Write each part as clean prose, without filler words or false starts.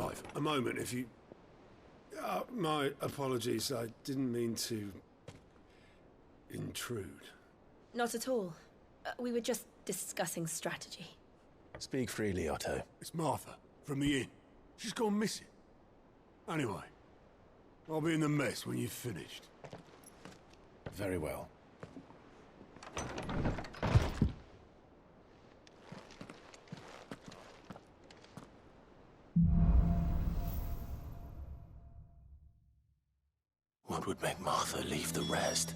Clive, a moment, if you... my apologies, I didn't mean to... intrude. Not at all. We were just discussing strategy. Speak freely, Otto. It's Martha, from the inn. She's gone missing. Anyway, I'll be in the mess when you've finished. Very well. What would make Martha leave the rest?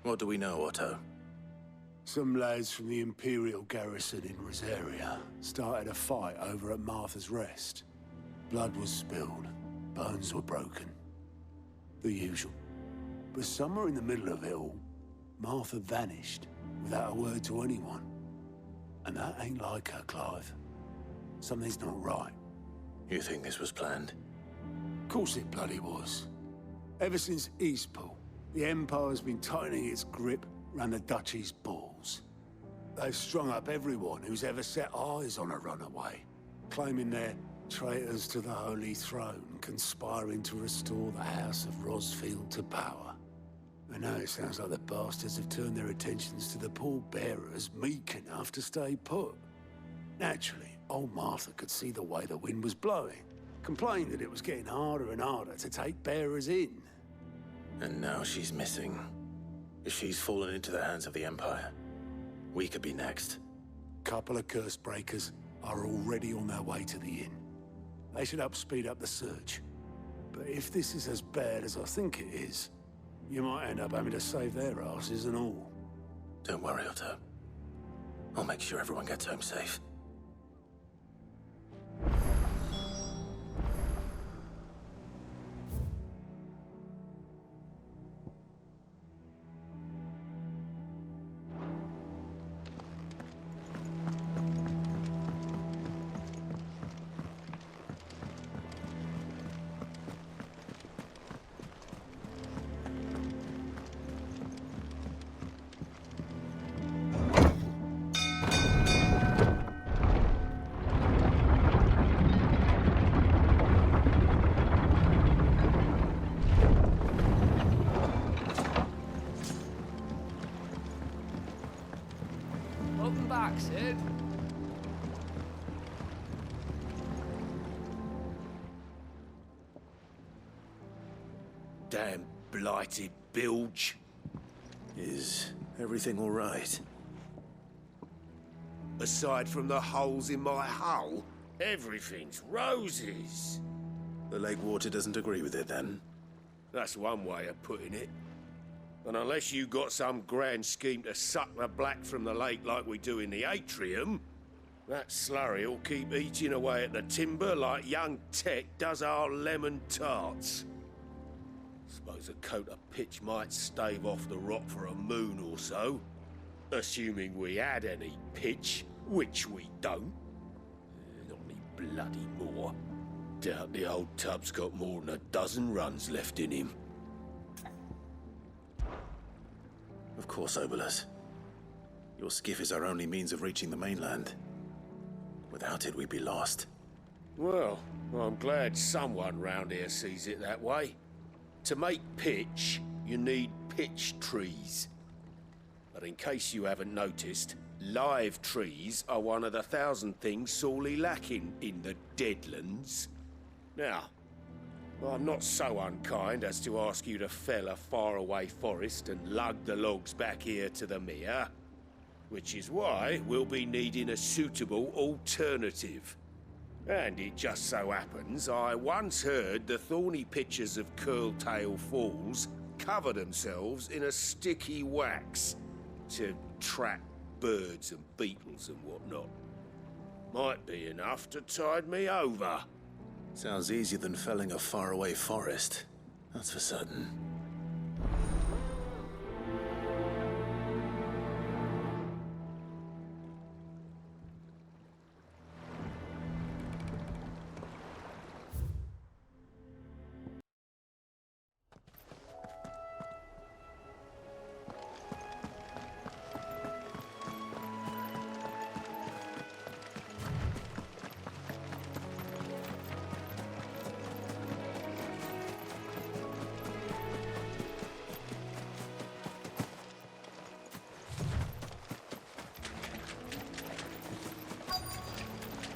What do we know, Otto? Some lads from the Imperial garrison in Rosaria started a fight over at Martha's Rest. Blood was spilled, bones were broken. The usual. But somewhere in the middle of it all, Martha vanished without a word to anyone. And that ain't like her, Clive. Something's not right. You think this was planned? Of course it bloody was. Ever since Eastpool, the Empire's been tightening its grip around the Duchy's balls. They've strung up everyone who's ever set eyes on a runaway, claiming they're traitors to the Holy Throne, conspiring to restore the House of Rosfield to power. And now it sounds like the bastards have turned their attentions to the pallbearers meek enough to stay put. Naturally, old Martha could see the way the wind was blowing, complained that it was getting harder and harder to take bearers in. And now she's missing. If she's fallen into the hands of the Empire, we could be next. Couple of curse breakers are already on their way to the inn. They should help speed up the search. But if this is as bad as I think it is, you might end up having to save their asses and all. Don't worry, Otto. I'll make sure everyone gets home safe. Welcome back, Sid. Damn blighted bilge. Is everything all right? Aside from the holes in my hull, everything's roses. The lake water doesn't agree with it, then? That's one way of putting it. And unless you got some grand scheme to suck the black from the lake like we do in the atrium, that slurry'll keep eating away at the timber like young Tech does our lemon tarts. Suppose a coat of pitch might stave off the rot for a moon or so. Assuming we had any pitch, which we don't. Not any bloody more. Doubt the old tub's got more than a dozen runs left in him. Of course, Obolus. Your skiff is our only means of reaching the mainland. Without it, we'd be lost. Well, I'm glad someone round here sees it that way. To make pitch, you need pitch trees. But in case you haven't noticed, live trees are one of the 1,000 things sorely lacking in the Deadlands. Now, I'm not so unkind as to ask you to fell a faraway forest and lug the logs back here to the mere. Which is why we'll be needing a suitable alternative. And it just so happens I once heard the thorny pitchers of Curltail Falls cover themselves in a sticky wax to trap birds and beetles and whatnot. Might be enough to tide me over. Sounds easier than felling a faraway forest. That's for certain.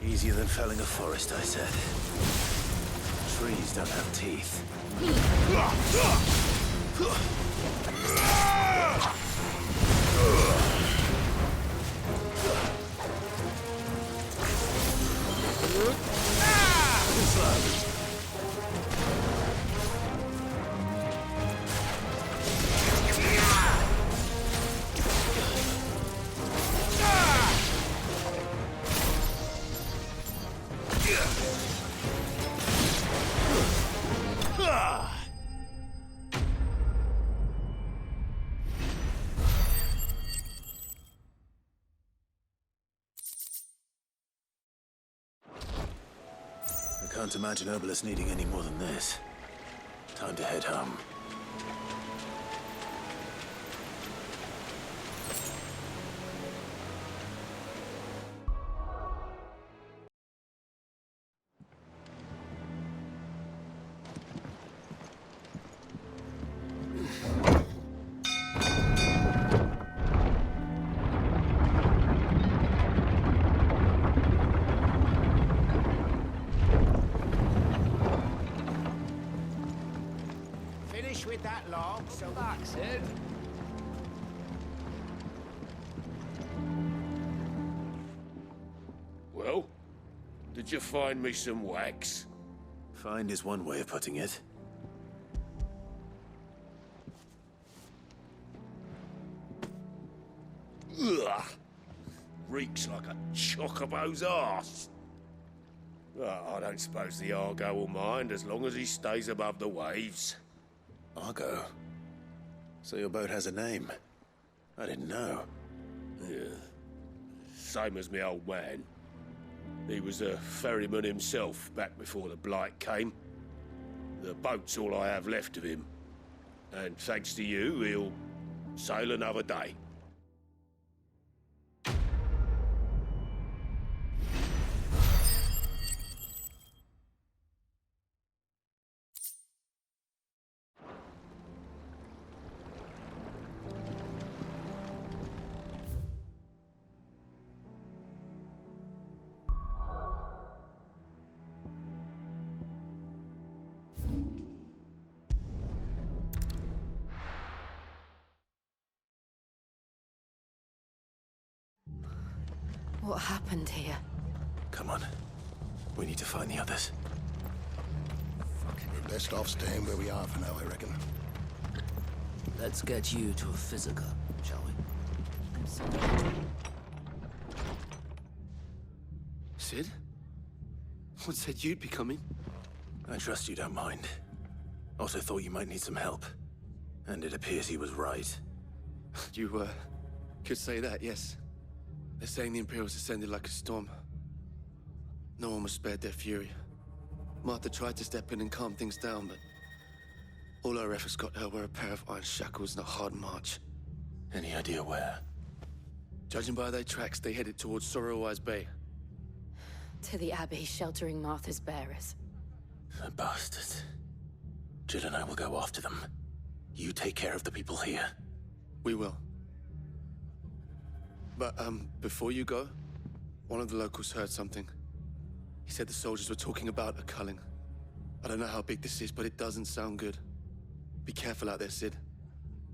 Easier than felling a forest, I said. Trees don't have teeth. I can't imagine Obelisk needing any more than this. Time to head home. With that log, so Back, Sid. Well, did you find me some wax? Find is one way of putting it. Ugh! Reeks like a chocobo's arse. Well, I don't suppose the Argo will mind as long as he stays above the waves. Argo? So your boat has a name? I didn't know. Yeah. Same as me old man. He was a ferryman himself back before the Blight came. The boat's all I have left of him. And thanks to you, he'll sail another day. What happened here? Come on. We need to find the others. we're best off staying where we are for now, I reckon. Let's get you to a physical, shall we? I'm sorry. Sid? What said you'd be coming? I trust you don't mind. Also thought you might need some help. And it appears he was right. You, could say that, yes. They're saying the Imperials descended like a storm. No one was spared their fury. Martha tried to step in and calm things down, but all our efforts got her were a pair of iron shackles and a hard march. Any idea where? Judging by their tracks, they headed towards Sorrowwise Bay. To the Abbey sheltering Martha's bearers. The bastards. Jill and I will go after them. You take care of the people here. We will. But, before you go, one of the locals heard something. He said the soldiers were talking about a culling. I don't know how big this is, but it doesn't sound good. Be careful out there, Sid.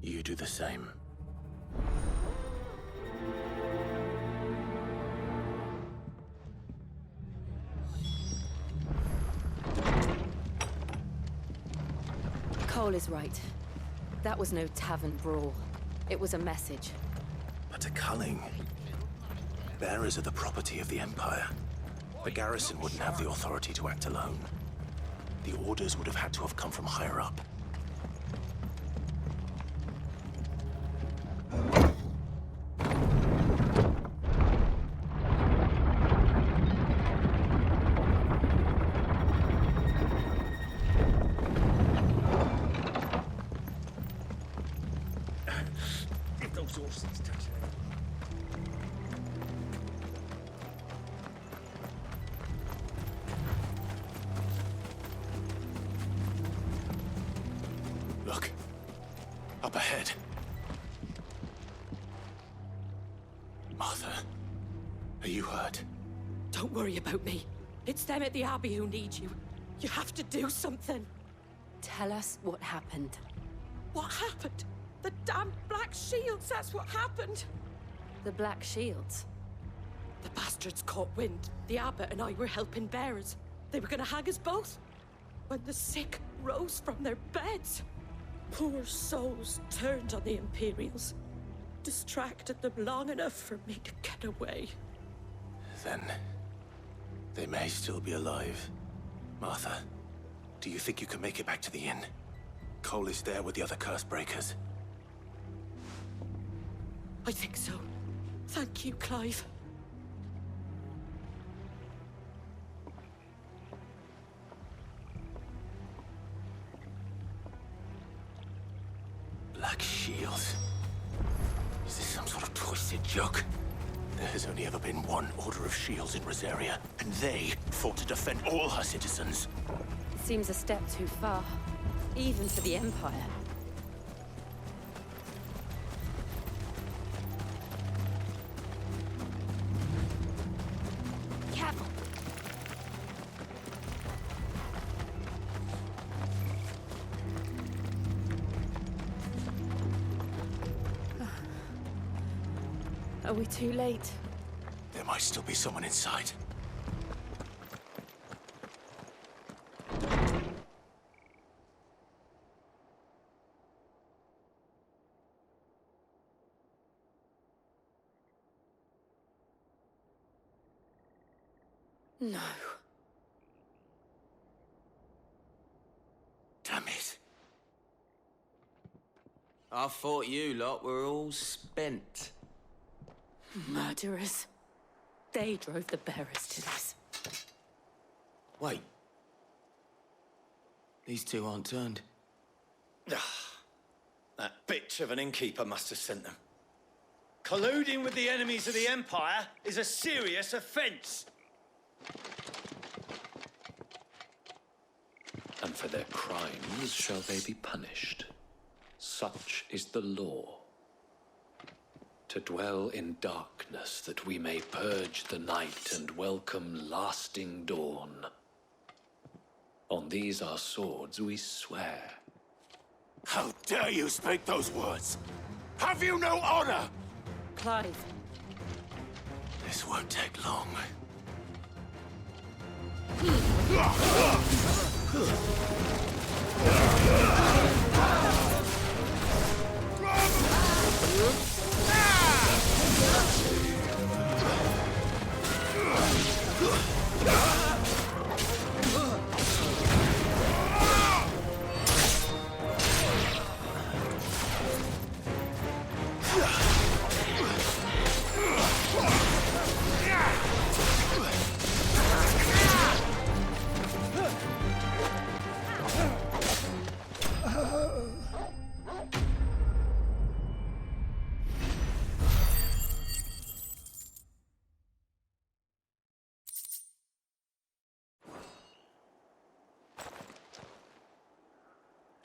You do the same. Cole is right. That was no tavern brawl. It was a message. But to Culling, bearers are the property of the Empire. The garrison wouldn't have the authority to act alone. The orders would have had to have come from higher up. If those horses touch it. Look. Up ahead. Martha, are you hurt? Don't worry about me. It's them at the Abbey who need you. You have to do something. Tell us what happened. What happened? The damn Black Shields, that's what happened. The Black Shields. The bastards caught wind. The abbot and I were helping bearers. They were gonna hang us both. When the sick rose from their beds, poor souls turned on the Imperials. Distracted them long enough for me to get away. Then they may still be alive. Martha, do you think you can make it back to the inn? Cole is there with the other curse breakers. I think so. Thank you, Clive. Black Shields? Is this some sort of twisted joke? There has only ever been one Order of Shields in Rosaria, and they fought to defend all her citizens. Seems a step too far. Even for the Empire. Careful! Are we too late? There might still be someone inside. No. Damn it. I thought you lot were all spent. Murderers. They drove the bearers to this. Wait. These two aren't turned. That bitch of an innkeeper must have sent them. Colluding with the enemies of the Empire is a serious offense. And for their crimes shall they be punished. Such is the law. To dwell in darkness that we may purge the night and welcome lasting dawn. On these our swords we swear. How dare you speak those words? Have you no honor? Clive. This won't take long.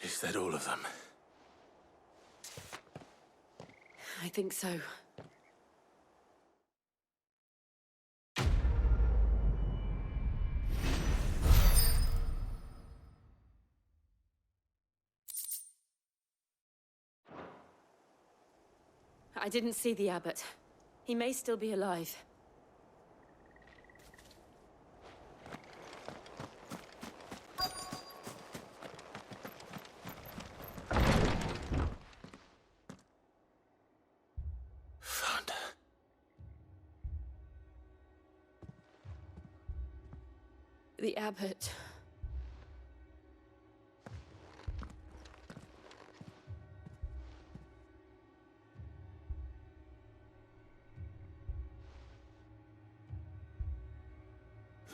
Is that all of them? I think so. I didn't see the abbot. He may still be alive. The abbot.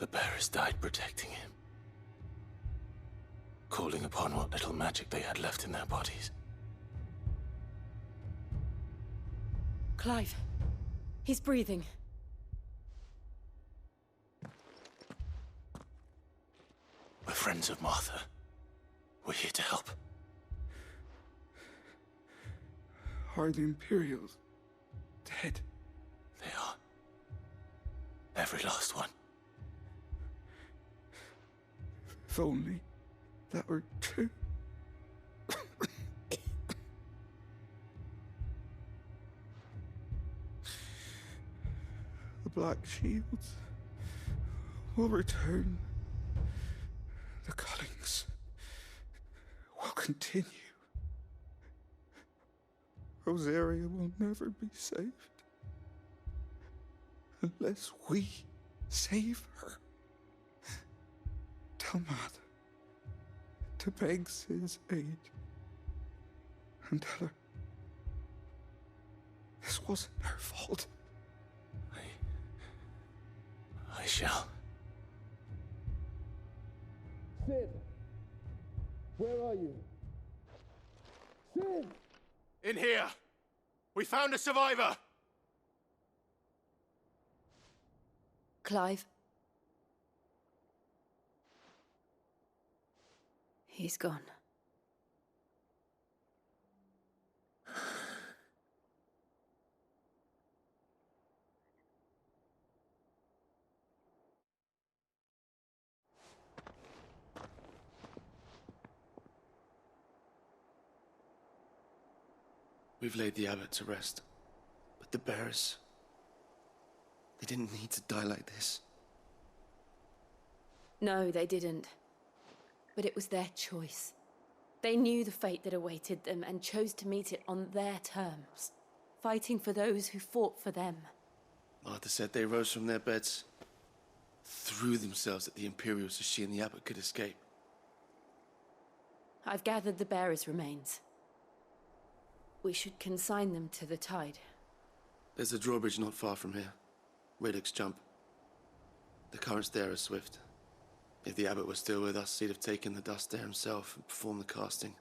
The bearers died protecting him, calling upon what little magic they had left in their bodies. Clive. He's breathing. We're friends of Martha. We're here to help. Are the Imperials dead? They are. Every last one. If only that were true. The Black Shields will return. The cullings will continue. Rosaria will never be saved unless we save her. Tell Matt to beg Sid's aid and tell her this wasn't her fault. I shall. Sid! Where are you? Sid! In here! We found a survivor! Clive. He's gone. We've laid the abbot to rest. But the bearers... they didn't need to die like this. No, they didn't. But it was their choice. They knew the fate that awaited them and chose to meet it on their terms, fighting for those who fought for them. Martha said they rose from their beds, threw themselves at the Imperials so she and the abbot could escape. I've gathered the bearers' remains. We should consign them to the tide. There's a drawbridge not far from here. Radix Jump. The currents there are swift. If the abbot was still with us, he'd have taken the dust there himself and performed the casting.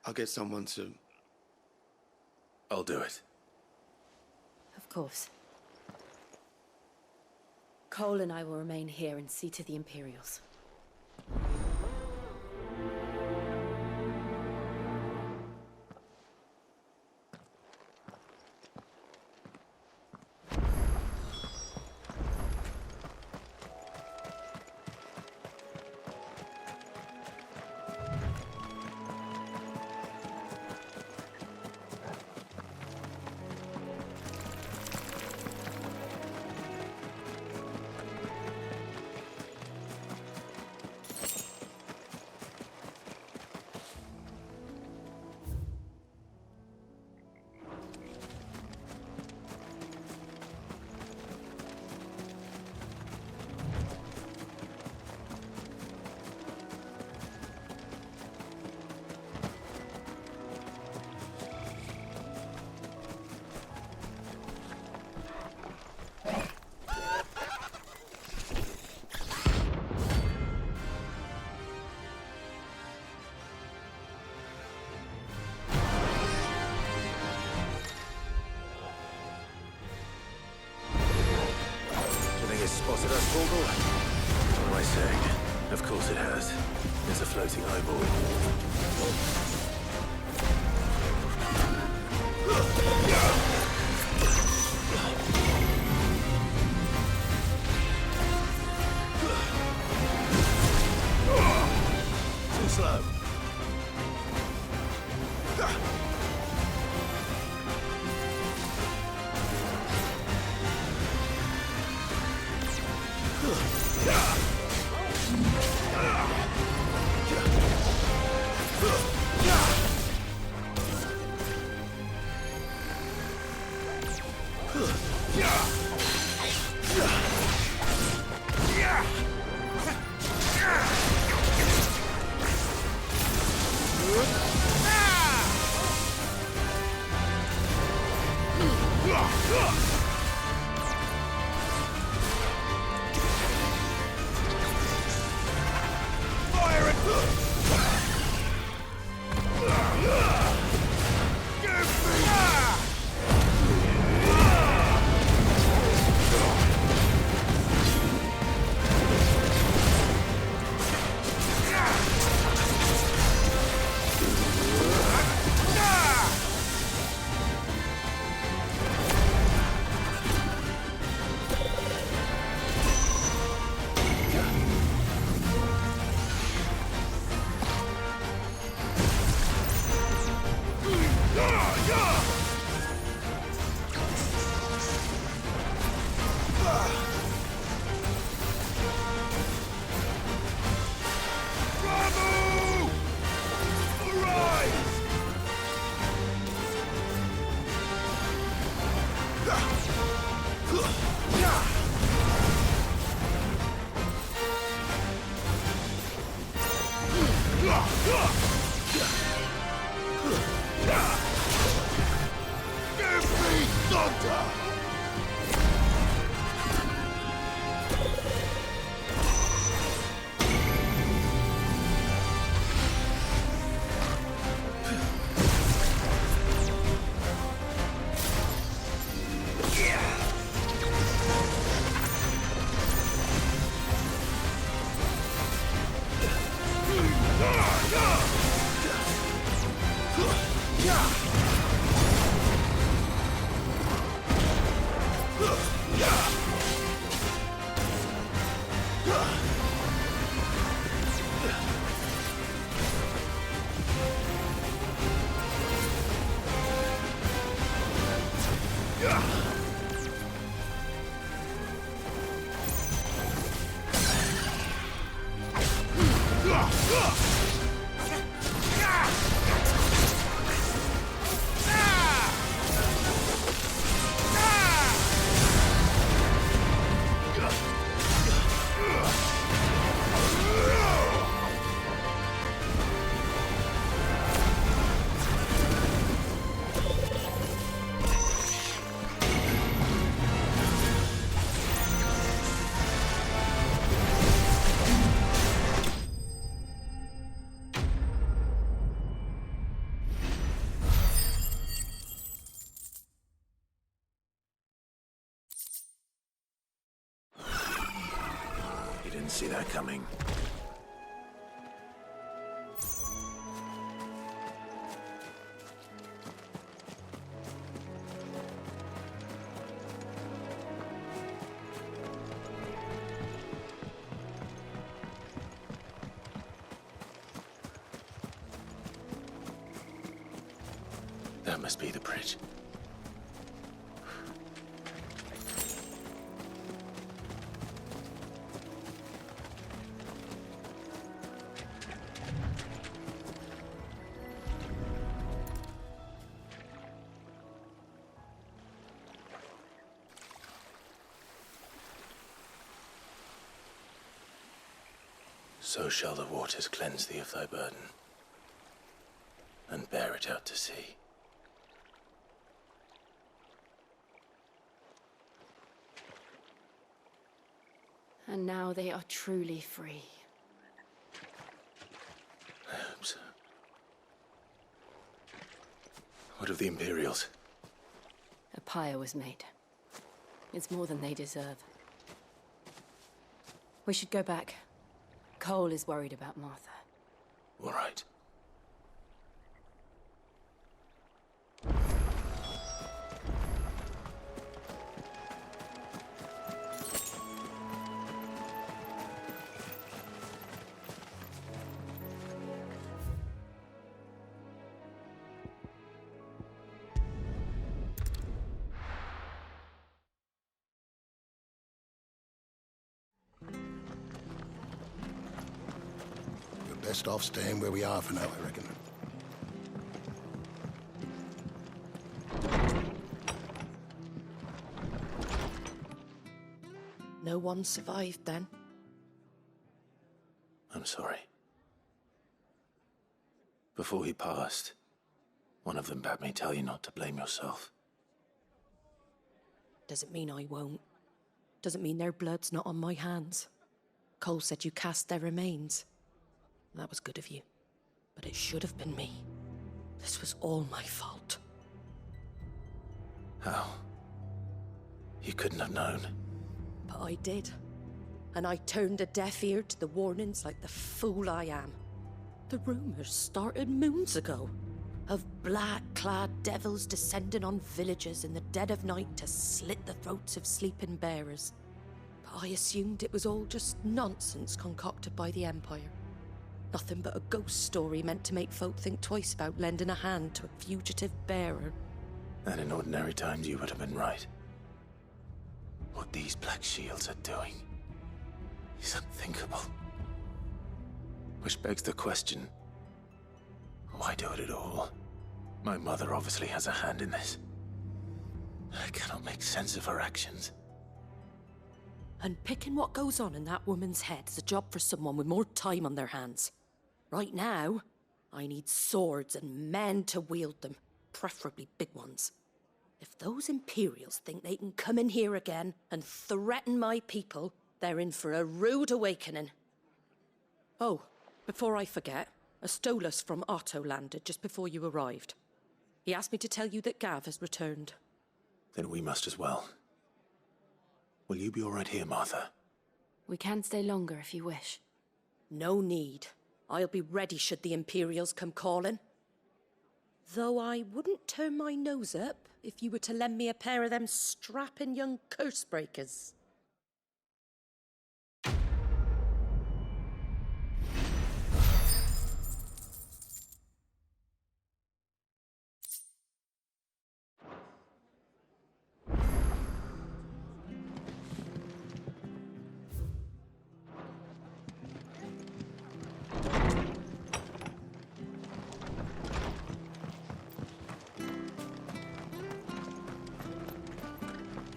I'll get someone to... I'll do it. Of course. Cole and I will remain here and see to the Imperials. Spotted us, Vogel? What am I saying? Of course it has. There's a floating eyeball. Too slow. Didn't see that coming. That must be the bridge. So shall the waters cleanse thee of thy burden, and bear it out to sea. And now they are truly free. I hope so. What of the Imperials? A pyre was made. It's more than they deserve. We should go back. Cole is worried about Martha. All right. Best off staying where we are for now, I reckon. No one survived then? I'm sorry. Before he passed, one of them bade me tell you not to blame yourself. Doesn't mean I won't. Doesn't mean their blood's not on my hands. Cole said you cast their remains. That was good of you. But it should have been me. This was all my fault. How? You couldn't have known. But I did. And I turned a deaf ear to the warnings like the fool I am. The rumours started moons ago. Of black-clad devils descending on villages in the dead of night to slit the throats of sleeping bearers. But I assumed it was all just nonsense concocted by the Empire. Nothing but a ghost story meant to make folk think twice about lending a hand to a fugitive bearer. And in ordinary times you would have been right. What these Black Shields are doing is unthinkable. Which begs the question, why do it at all? My mother obviously has a hand in this. I cannot make sense of her actions. And picking what goes on in that woman's head is a job for someone with more time on their hands. Right now, I need swords and men to wield them, preferably big ones. If those Imperials think they can come in here again and threaten my people, they're in for a rude awakening. Oh, before I forget, a Stolas from Otto landed just before you arrived. He asked me to tell you that Gav has returned. Then we must as well. Will you be all right here, Martha? We can stay longer if you wish. No need. I'll be ready should the Imperials come calling. Though I wouldn't turn my nose up if you were to lend me a pair of them strapping young curse breakers.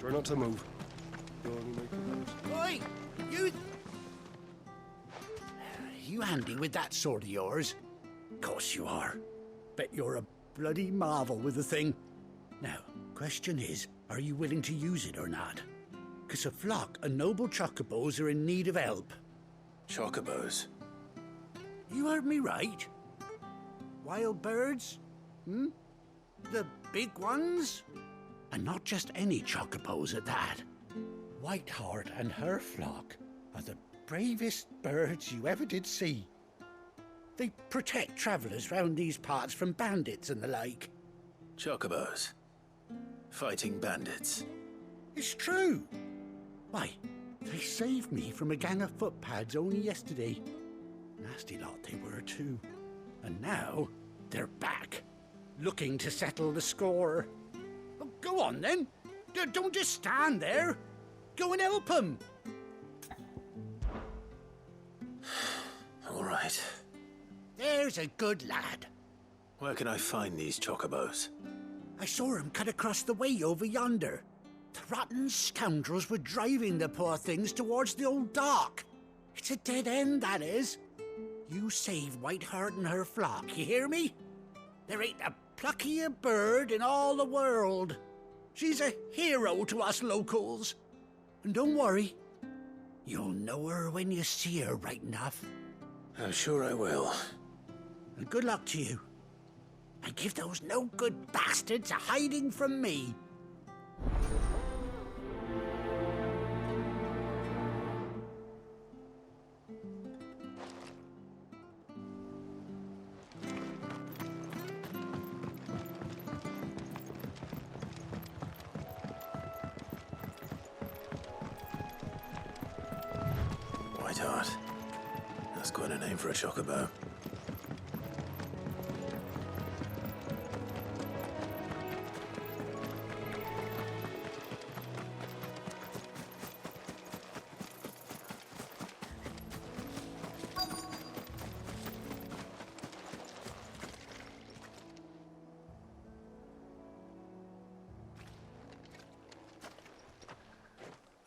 Try not to move. Oi! You handy with that sword of yours? Course you are. Bet you're a bloody marvel with the thing. Now, question is, are you willing to use it or not? 'Cause a flock of noble chocobos are in need of help. Chocobos? You heard me right. Wild birds? The big ones? And not just any chocobos at that. Whiteheart and her flock are the bravest birds you ever did see. They protect travellers round these parts from bandits and the like. Chocobos? Fighting bandits? It's true. Why, they saved me from a gang of footpads only yesterday. Nasty lot they were too. And now they're back, looking to settle the score. Oh, go on then. Don't just stand there. Go and help them. All right. There's a good lad. Where can I find these chocobos? I saw him cut across the way over yonder. The rotten scoundrels were driving the poor things towards the old dock. It's a dead end, that is. You save Whiteheart and her flock, you hear me? There ain't a pluckier bird in all the world. She's a hero to us locals. And don't worry, you'll know her when you see her right enough. I'm sure I will. And good luck to you. And give those no-good bastards a hiding from me. Whiteheart. That's quite a name for a chocobo.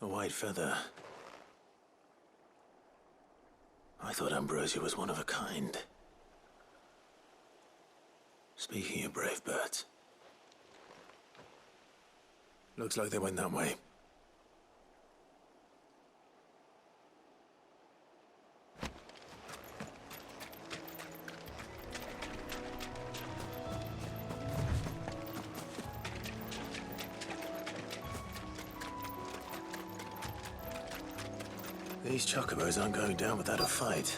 A white feather. I thought Ambrosia was one of a kind. Speaking of brave birds, Looks like they went that way. These chocobos aren't going down without a fight.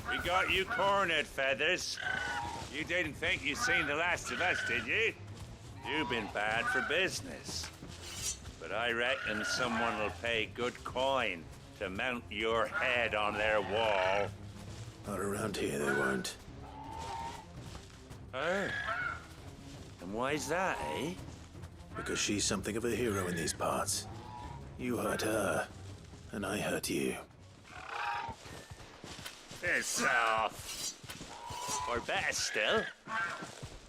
We got you cornered, Feathers. You didn't think you'd seen the last of us, did you? You've been bad for business. But I reckon someone will pay good coin to mount your head on their wall. Not around here, they won't. Oh. And why's that, eh? Because she's something of a hero in these parts. You hurt her, and I hurt you. Piss off. Or better still,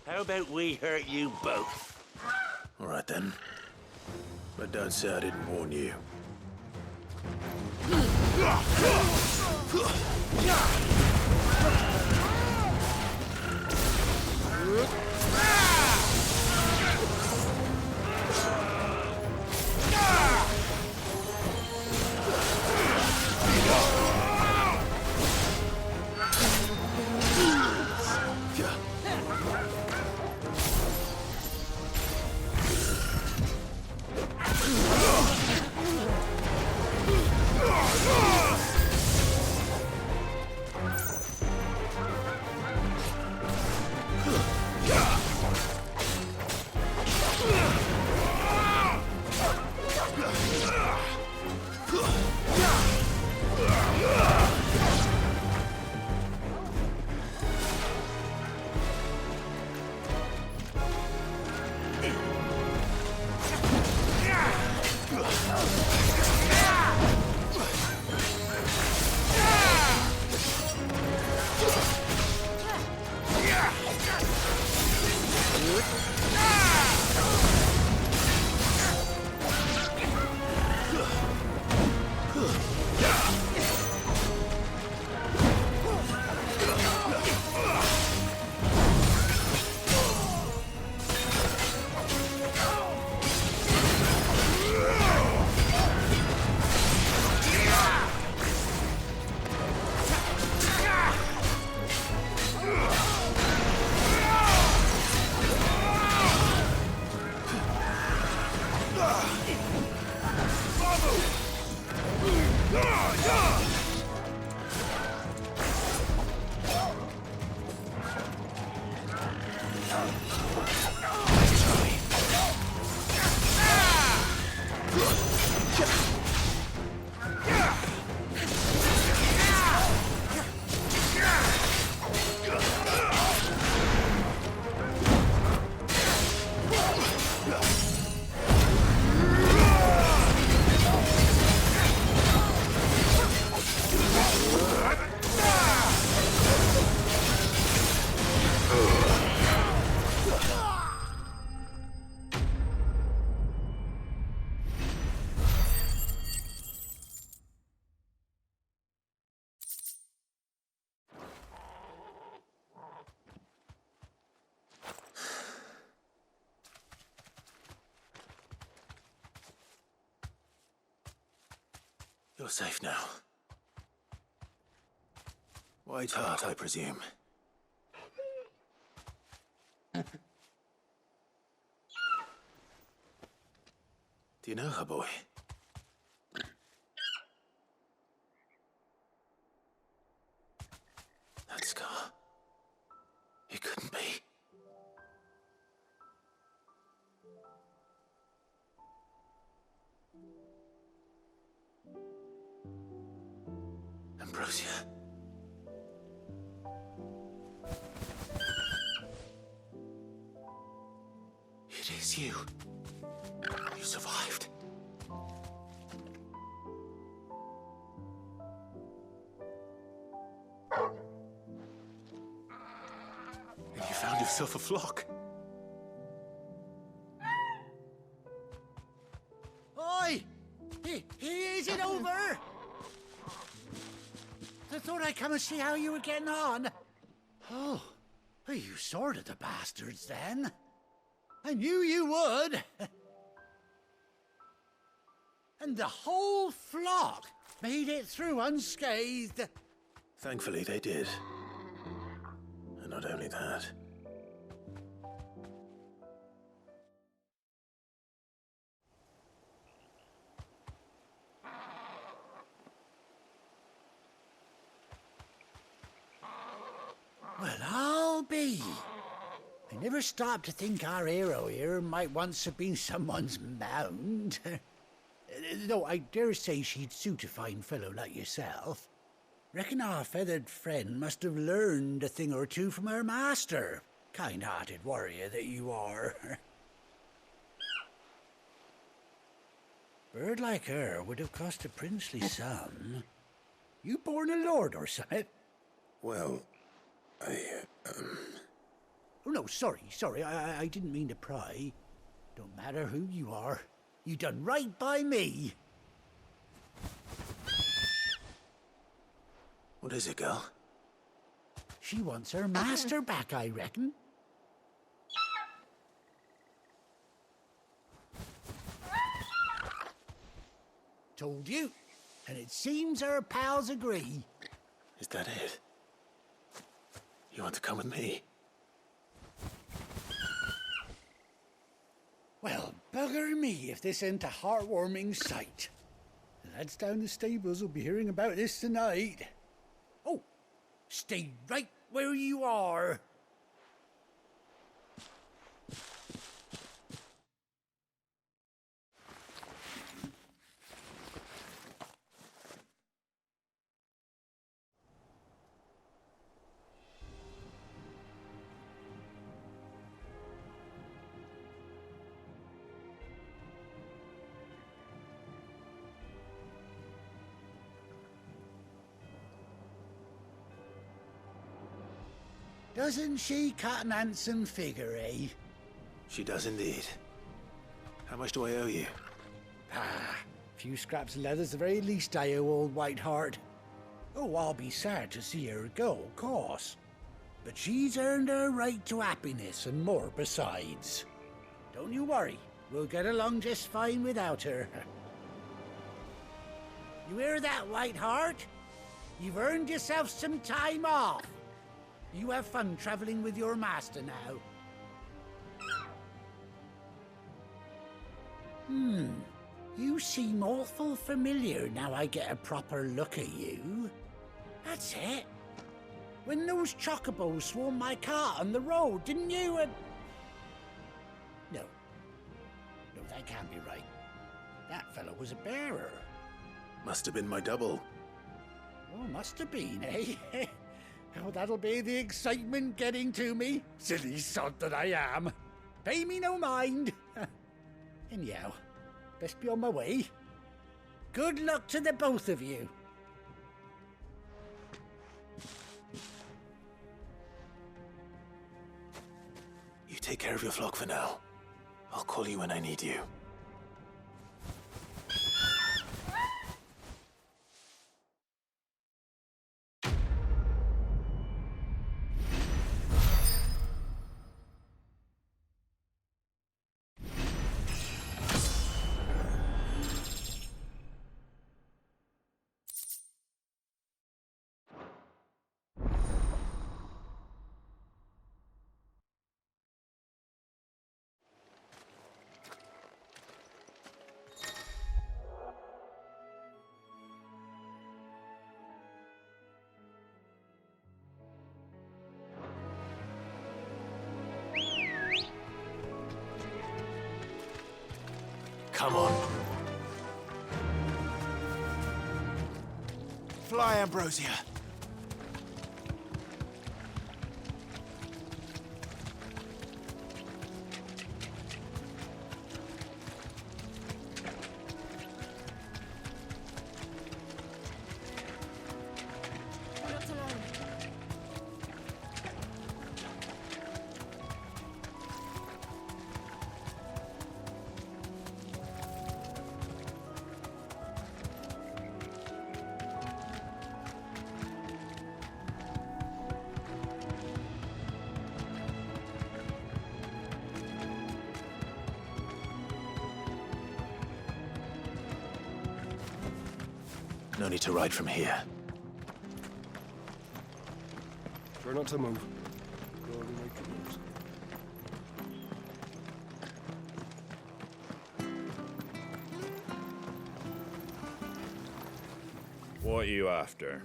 how about we hurt you both? All right, then. But don't say I didn't warn you. You're safe now. White heart, I presume. Do you know her, boy? That scar. It couldn't be. Ambrosia. It is you. You survived. And you found yourself a flock. Oi! He isn't coming over? I thought I'd come and see how you were getting on. Oh, well, you sorted the bastards then. I knew you would. And the whole flock made it through unscathed. Thankfully, they did. And not only that. Well, I'll be. I never stopped to think our hero here might once have been someone's mound. Though I dare say she'd suit a fine fellow like yourself. Reckon our feathered friend must have learned a thing or two from her master. Kind-hearted warrior that you are. Bird like her would have cost a princely sum. You born a lord or something? Well, Oh, no, sorry. I didn't mean to pry. Don't matter who you are. You done right by me. What is it, girl? She wants her master back, I reckon. Told you. And it seems her pals agree. Is that it? You want to come with me? Well, bugger me if this ain't a heartwarming sight. The lads down the stables will be hearing about this tonight. Oh, stay right where you are. Doesn't she cut an handsome figure, eh? She does indeed. How much do I owe you? Ah, a few scraps of leather's the very least I owe old Whiteheart. Oh, I'll be sad to see her go, of course. But she's earned her right to happiness and more besides. Don't you worry, we'll get along just fine without her. You hear that, Whiteheart? You've earned yourself some time off. You have fun traveling with your master now. You seem awful familiar now I get a proper look at you. That's it. When those chocobos swarmed my cart on the road, didn't you? No, that can't be right. That fellow was a bearer. Must have been my double. Oh, must have been, eh? Oh, that'll be the excitement getting to me. Silly sod that I am. Pay me no mind. Anyhow, best be on my way. Good luck to the both of you. You take care of your flock for now. I'll call you when I need you. Come on. Fly, Ambrosia. No need to ride from here. Try not to move. Go on, make it moves. What are you after?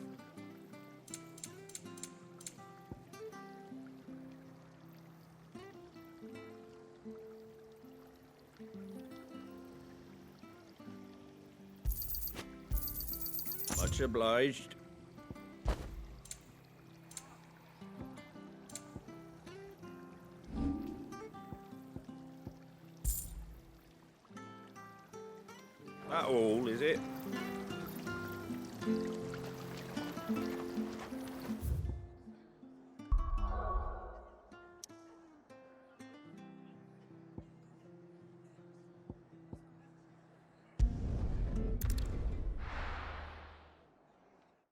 Much obliged. That all, is it?